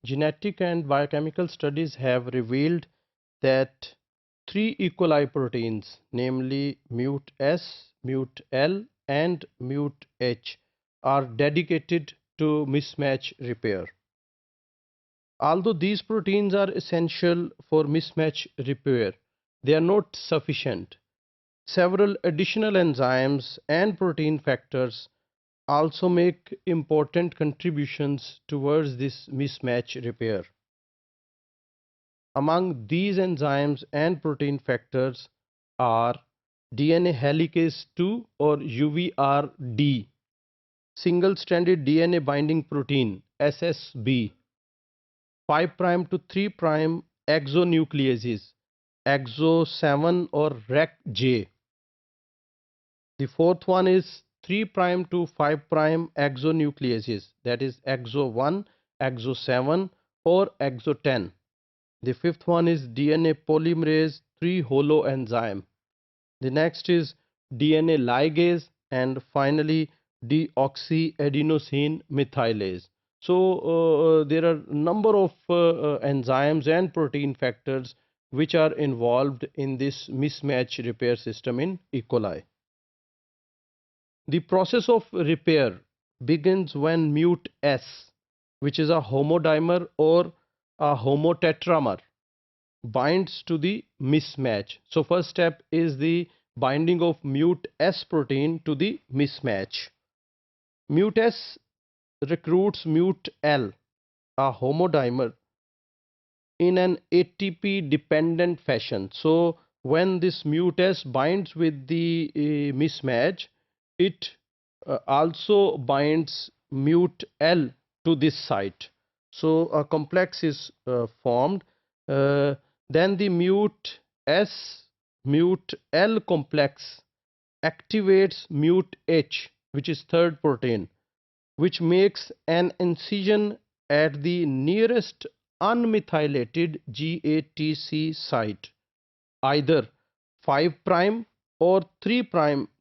Genetic and biochemical studies have revealed that three E. coli proteins, namely MUT-S, MUT-L, and MUT-H, are dedicated to mismatch repair. Although these proteins are essential for mismatch repair, they are not sufficient. Several additional enzymes and protein factors also make important contributions towards this mismatch repair. Among these enzymes and protein factors are DNA helicase 2 or UVRD, single-stranded DNA binding protein SSB, 5' to 3' exonucleases, EXO7 or RECJ. The fourth one is 3' to 5' exonucleases, that is EXO1, EXO7 or EXO10. The fifth one is DNA polymerase 3 holoenzyme. The next is DNA ligase, and finally deoxyadenosine methylase. So there are a number of enzymes and protein factors which are involved in this mismatch repair system in E. coli. The process of repair begins when MUT-S, which is a homodimer or a homotetramer, binds to the mismatch. So first step is the binding of MUT-S protein to the mismatch. MUT-S recruits MUT-L, a homodimer, in an ATP dependent fashion. So when this MUT-S binds with the mismatch, it also binds MUT-L to this site. So a complex is formed. Then the MUT-S MUT-L complex activates MUT-H, which is third protein, which makes an incision at the nearest unmethylated GATC site, either 5' or 3'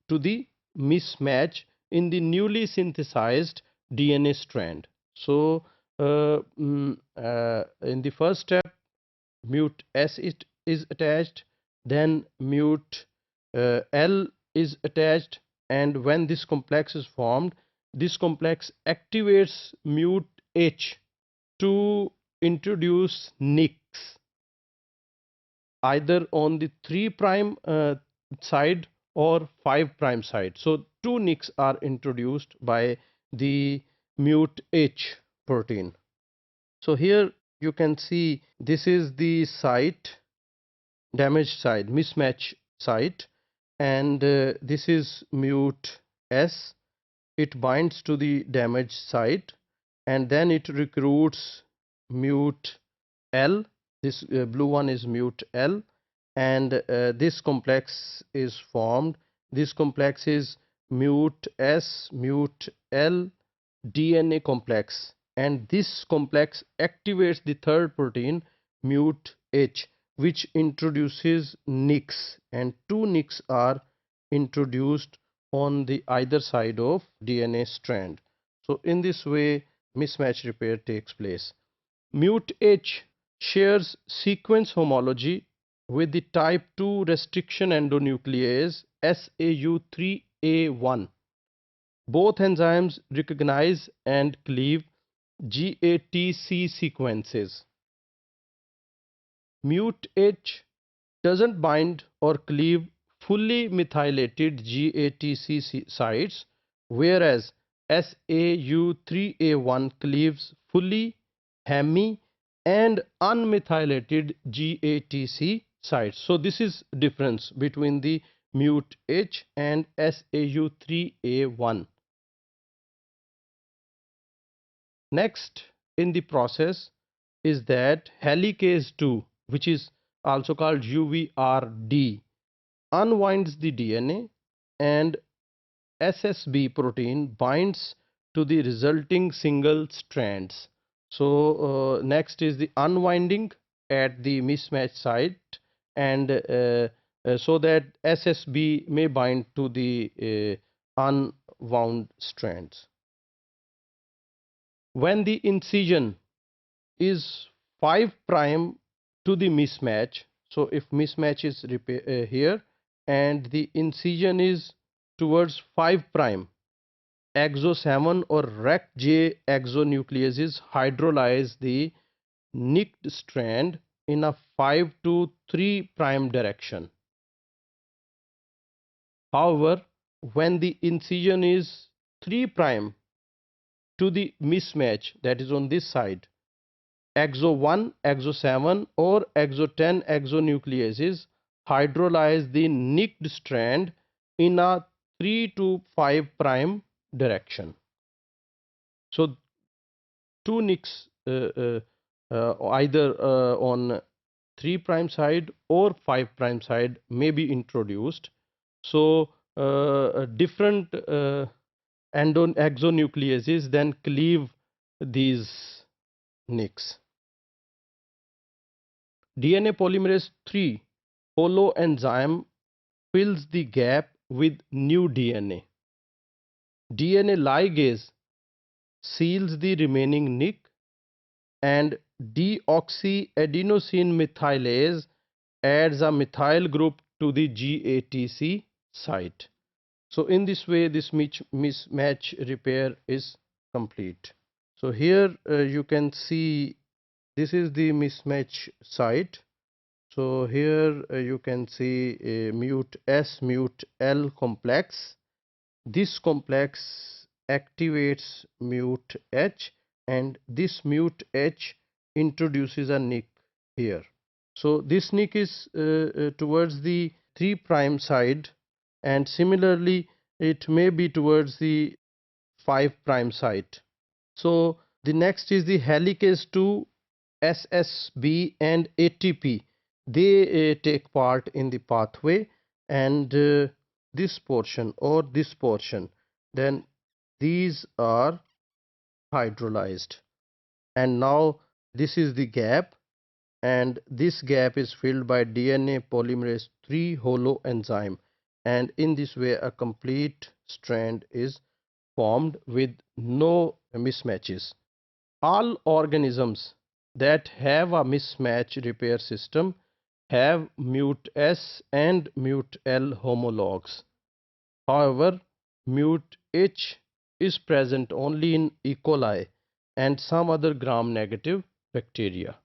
to the mismatch in the newly synthesized DNA strand. So in the first step, MUT-S is attached, then MUT-L is attached, and when this complex is formed, this complex activates MUT-H to introduce NICs, either on the 3' side or 5' side. So two NICs are introduced by the MUT-H protein. So here you can see this is the site, damaged site, mismatch site, and this is MUT-S. It binds to the damaged site and then it recruits MUT-L. This blue one is MUT-L, and this complex is formed. This complex is MUT-S MUT-L DNA complex, and this complex activates the third protein MUT-H, which introduces NICs, and two NICs are introduced on the either side of DNA strand. So in this way mismatch repair takes place. MUT-H shares sequence homology with the type 2 restriction endonuclease SAU3A1. Both enzymes recognize and cleave GATC sequences. MUT-H doesn't bind or cleave fully methylated GATC sites, whereas SAU3A1 cleaves fully hemi and unmethylated GATC sites. So this is difference between the MUT-H and SAU3A1. Next in the process is that helicase 2, which is also called UVRD, unwinds the DNA, and SSB protein binds to the resulting single strands. So next is the unwinding at the mismatch site, and so that SSB may bind to the unwound strands. When the incision is 5 prime to the mismatch. So if mismatch is here and the incision is towards 5 prime, exo 7 or rec J exonucleases hydrolyze the nicked strand in a 5 to 3 prime direction. However, when the incision is 3 prime to the mismatch, that is on this side, exo 1, exo 7 or exo 10 exonucleases hydrolyze the nicked strand in a 3 to 5 prime direction. So two nicks either on 3 prime side or 5 prime side may be introduced. So different exonucleases then cleave these nicks. DNA polymerase 3 holoenzyme fills the gap with new DNA. DNA ligase seals the remaining nick, and deoxyadenosine methylase adds a methyl group to the GATC site. So in this way, this mismatch repair is complete. So here you can see this is the mismatch site. So here you can see a mute S mute L complex. This complex activates mute H, and this mute H introduces a nick here. So this nick is towards the 3 prime side, and similarly it may be towards the 5 prime side. So the next is the helicase 2, SSB and ATP. They take part in the pathway, and this portion or this portion, then these are hydrolyzed, and now this is the gap, and this gap is filled by DNA polymerase 3 holoenzyme, and in this way a complete strand is formed with no mismatches. All organisms that have a mismatch repair system have mute S and mute L homologs. However, mute H is present only in E. coli and some other gram-negative bacteria.